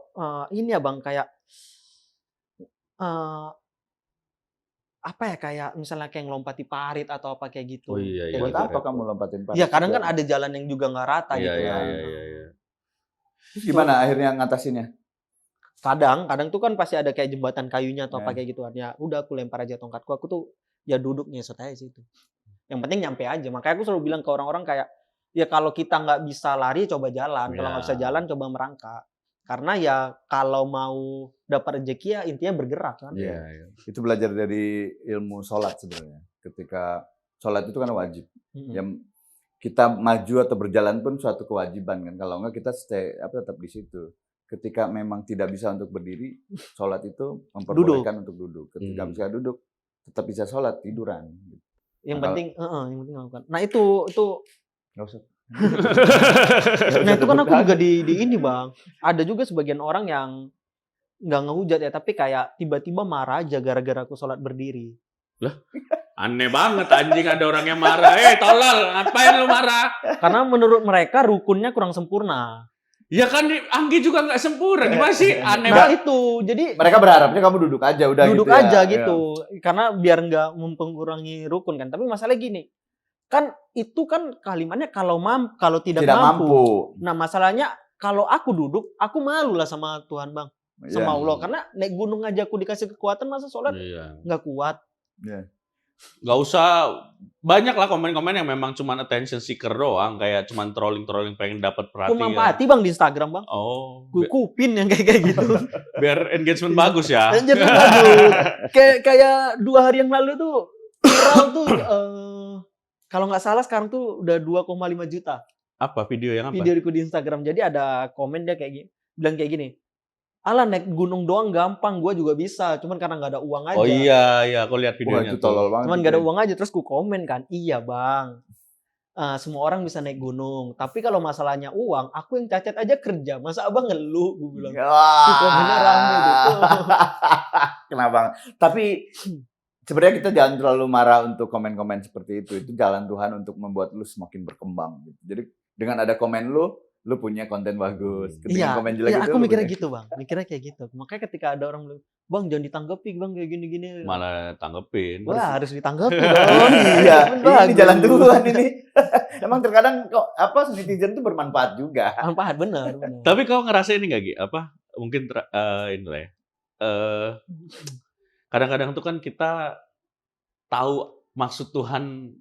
ini ya Bang kayak apa ya kayak misalnya kayak ngelompati parit atau apa kayak gitu. Oh iya, Kayak Buat gitu. apa kamu lompatin parit? Ya kadang kan ada jalan yang juga nggak rata gitu Iya. kan. Terus gimana akhirnya ngatasinnya? kadang tuh kan pasti ada kayak jembatan kayunya atau apa kayak gituan. Ya udah aku lempar aja tongkatku. Aku tuh ya duduk nyesot aja situ. Yang penting nyampe aja. Makanya aku selalu bilang ke orang-orang kayak, ya kalau kita nggak bisa lari, coba jalan. Kalau nggak bisa jalan, coba merangkak. Karena ya kalau mau dapat rezeki ya intinya bergerak kan. Iya. Itu belajar dari ilmu sholat sebenarnya. Ketika sholat itu kan wajib. Yang kita maju atau berjalan pun suatu kewajiban kan. Kalau enggak kita tetap di situ. Ketika memang tidak bisa untuk berdiri, sholat itu memperbolehkan untuk duduk. Ketika bisa duduk, tetap bisa sholat, tiduran. Yang penting lakukan. Nah itu Nggak usah. nah itu kan aku juga di ini Bang. Ada juga sebagian orang yang nggak ngehujat ya, tapi kayak tiba-tiba marah aja gara-gara aku sholat berdiri. Lah, aneh banget anjing ada orang yang marah. Tolol, ngapain lu marah? Karena menurut mereka rukunnya kurang sempurna. Ya kan Anggi juga nggak sempurna, gimana sih? Aneh Nah banget. itu, jadi mereka berharapnya kamu duduk aja udah duduk gitu aja ya. gitu. Karena biar nggak mempengaruhi rukun kan. Tapi masalahnya gini, kan itu kan kalimatnya kalau tidak mampu. Nah masalahnya kalau aku duduk, aku malu lah sama Tuhan Bang, sama Allah. Karena naik gunung aja aku dikasih kekuatan, masa sholat nggak kuat. Gak usah banyak lah komen-komen yang memang cuma attention seeker doang, kayak cuma trolling pengen dapat perhatian. Memanfaati Bang di Instagram Bang. Oh, kupin yang kayak gitu. biar engagement bagus ya. Engagement bagus. Kayak 2 hari yang lalu tuh viral tuh kalau nggak salah sekarang tuh udah 2,5 juta. Apa video yang apa? Videoku di Instagram. Jadi ada komen dia kayak gini, bilang kayak gini. Alah naik gunung doang gampang, gue juga bisa. Cuman karena nggak ada uang aja. Oh iya, aku lihat videonya. Itu tolol banget. Cuman nggak ada uang aja, terus ku komen kan, iya Bang. Semua orang bisa naik gunung. Tapi kalau masalahnya uang, aku yang cacat aja kerja. Masa abang ngeluh? Gue bilang. Komennya rame gitu. Kenapa? Tapi sebenarnya kita jangan terlalu marah untuk komen-komen seperti itu. Itu jalan Tuhan untuk membuat lu semakin berkembang. Jadi dengan ada komen lu punya konten bagus. Ketika komen jelek itu, aku mikirnya gitu Bang. Mikirnya kayak gitu. Makanya ketika ada orang bilang, Bang jangan ditanggapi Bang kayak gini-gini. Malah tanggepin. Wah harus ditanggapi dong. Iya, ini jalan Tuhan ini. Emang terkadang kok netizen itu bermanfaat juga. Manfaat benar. Tapi kau ngerasain ini nggak Gi? Mungkin ini lah ya. Kadang-kadang tuh kan kita tahu maksud Tuhan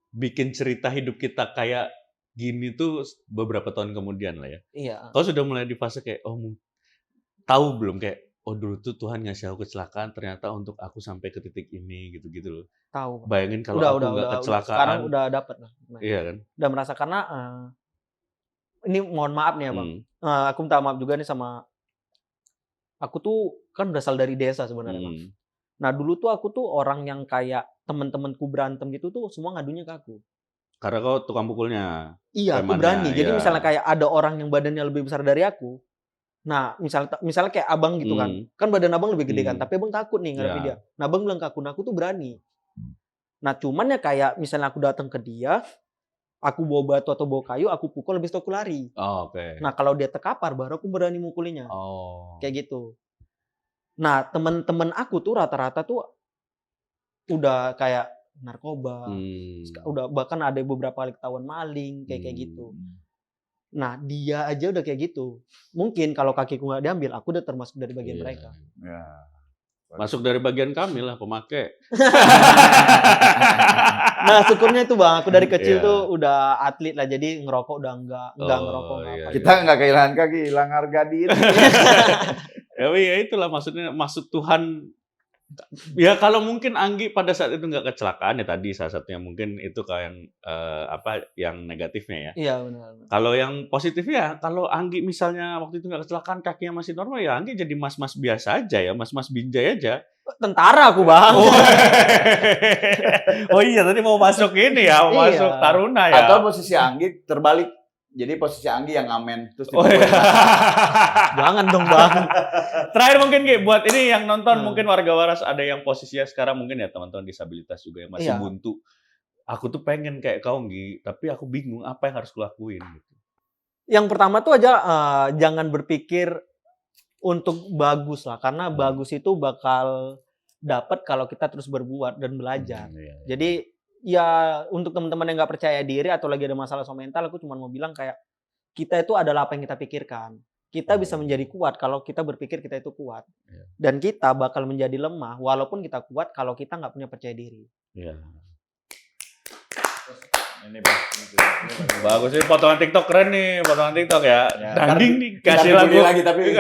bikin cerita hidup kita kayak gini tuh beberapa tahun kemudian lah ya. Iya. Kau sudah mulai di fase kayak, tahu belum kayak, dulu tuh Tuhan ngasih aku kecelakaan ternyata untuk aku sampai ke titik ini gitu-gitu loh. Tahu. Bayangin kalau aku nggak kecelakaan. Sekarang udah dapet lah. Iya kan? Udah merasa karena ini mohon maaf nih ya Bang. Aku minta maaf juga nih sama aku tuh kan berasal dari desa sebenarnya Bang. Nah dulu tuh aku tuh orang yang kayak temen-temenku berantem gitu tuh semua ngadunya ke aku. Karena kau tukang pukulnya. Iya, aku berani. Jadi misalnya kayak ada orang yang badannya lebih besar dari aku. Nah, misalnya kayak abang gitu kan. Kan badan abang lebih gede kan, tapi abang takut nih ngadepin dia. Nah, abang bilang ke aku tuh berani. Nah, cuman ya kayak misalnya aku datang ke dia, aku bawa batu atau bawa kayu, aku pukul habis itu aku lari. Oh, oke. Nah, kalau dia terkapar baru aku berani mukulinya. Oh. Kayak gitu. Nah, temen-temen aku tuh rata-rata tuh udah kayak narkoba, udah bahkan ada beberapa kali ketahuan maling kayak gitu. Nah dia aja udah kayak gitu. Mungkin kalau kakiku nggak diambil, aku udah termasuk dari bagian mereka. Ya. Masuk dari bagian kami lah pemakai. Nah syukurnya itu Bang, aku dari kecil tuh udah atlet lah, jadi ngerokok udah enggak ngerokok. Iya, kita nggak kehilangan kaki, hilang harga diri. Ya itulah maksudnya, maksud Tuhan. Ya kalau mungkin Anggi pada saat itu nggak kecelakaan ya tadi salah satunya mungkin itu kayak yang negatifnya ya. Iya benar. Kalau yang positifnya, kalau Anggi misalnya waktu itu nggak kecelakaan kakinya masih normal ya Anggi jadi mas-mas biasa aja ya, mas-mas binjai aja. Tentara aku Bang. Oh iya tadi mau masuk ini ya, mau masuk Taruna ya. Atau posisi Anggi terbalik. Jadi posisi Anggi yang ngamen terus Jangan dong Bang. Terakhir mungkin Gi, buat ini yang nonton mungkin warga waras ada yang posisinya sekarang mungkin ya teman-teman disabilitas juga yang masih buntu. Aku tuh pengen kayak kau Gi, tapi aku bingung apa yang harus kulakuin gitu. Yang pertama tuh aja jangan berpikir untuk bagus lah, karena bagus itu bakal dapat kalau kita terus berbuat dan belajar. Jadi ya untuk teman-teman yang nggak percaya diri atau lagi ada masalah mental, aku cuma mau bilang kayak kita itu adalah apa yang kita pikirkan. Kita bisa menjadi kuat kalau kita berpikir kita itu kuat. Dan kita bakal menjadi lemah walaupun kita kuat kalau kita nggak punya percaya diri. Iya. Ini bagus sih, potongan TikTok keren nih, potongan TikTok ya. Danding nih, kasih lagu lagi tapi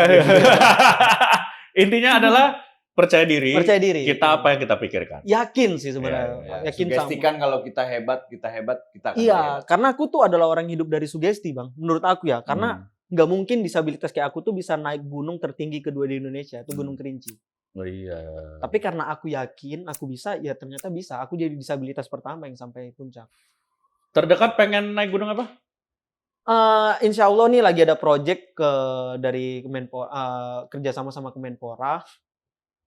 intinya adalah percaya diri. Percaya diri. Kita apa yang kita pikirkan. Yakin sih sebenarnya. Yakin sugestikan kalau kita hebat, kita akan Iya, hebat. karena aku tuh adalah orang hidup dari sugesti, Bang. Menurut aku ya, karena nggak mungkin disabilitas kayak aku tuh bisa naik gunung tertinggi kedua di Indonesia, itu Gunung Kerinci. Oh iya. Tapi karena aku yakin aku bisa, ya ternyata bisa. Aku jadi disabilitas pertama yang sampai puncak. Terdekat pengen naik gunung apa? Insya Allah nih lagi ada project dari kerja sama Kemenpora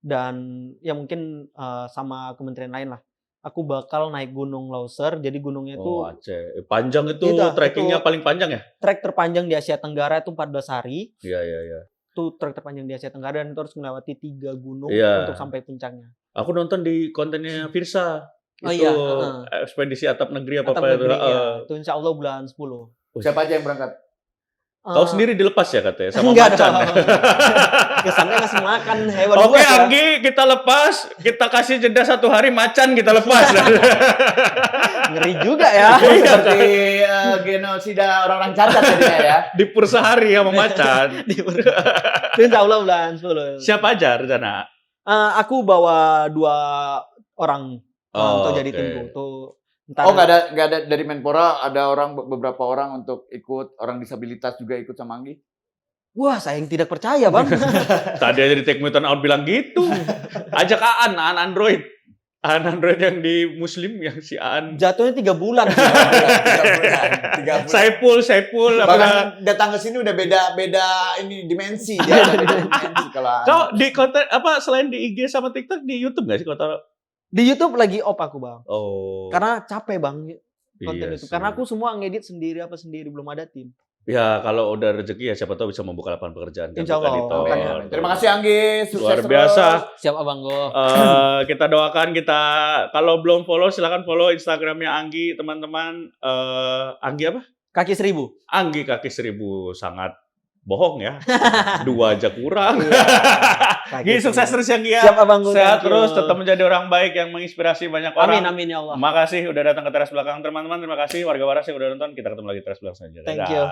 dan ya mungkin sama kementerian lain lah. Aku bakal naik Gunung Lauser. Jadi gunungnya itu Aceh. Panjang itu trekkingnya paling panjang ya? Trek terpanjang di Asia Tenggara itu 14 hari. Iya. Itu trek terpanjang di Asia Tenggara dan itu harus melewati 3 gunung Iya. untuk sampai puncaknya. Aku nonton di kontennya Firsa. Oh Itu iya, ekspedisi atap negeri apa Atap itu. Negeri, ya. Itu insya Allah bulan 10. Siapa aja yang berangkat? Kau sendiri dilepas ya katanya sama Enggak macan. dong. Kesannya ngasih makan hewan Oke buas ya. Anggi, kita lepas, kita kasih jeda 1 hari macan kita lepas. Ngeri juga ya. Seperti genosida orang-orang cacat jadinya ya. Dipur sehari sama macan. Itu insya Allah bulan 10. Siapa aja rencana? Aku bawa 2 orang untuk jadi oke. timku. Tuh Oh nggak ada dari Menpora, ada beberapa orang untuk ikut, orang disabilitas juga ikut sama Anggi. Wah, saya yang tidak percaya, Bang. Tadi aja di Take Me Turn Out bilang gitu. Ajak Aan Android. Aan Android yang di Muslim yang si Aan. Jatuhnya 3 bulan. 3 bulan. Saipul Bahkan datang ke sini udah beda ini dimensi dia. Beda dimensi kalau Aan. Kau di konten apa selain di IG sama TikTok di YouTube nggak sih kau taruh? Di YouTube lagi off aku, Bang. Oh. Karena capek, Bang, konten Iya itu. sih. Karena aku semua ngedit sendiri belum ada tim. Ya kalau udah rezeki ya siapa tahu bisa membuka lapangan pekerjaan. kan, Insya Allah. bukan editor. Makanya. Terima kasih Anggi, sukses Luar terus. biasa. Siap, Abang Go. Kita doakan kalau belum follow silakan follow Instagramnya Anggi teman-teman. Anggi apa? Kaki 1000. Anggi kaki 1000 sangat bohong ya. 2 aja kurang. Gi sukses terus ya Gi ya. Siap, Abang Go. Sehat Thank you. terus, tetap menjadi orang baik yang menginspirasi banyak orang. Amin ya Allah. Makasih udah datang ke teras belakang teman-teman. Terima kasih warga waras yang udah nonton. Kita ketemu lagi teras belakang selanjutnya. Thank Dadah. you.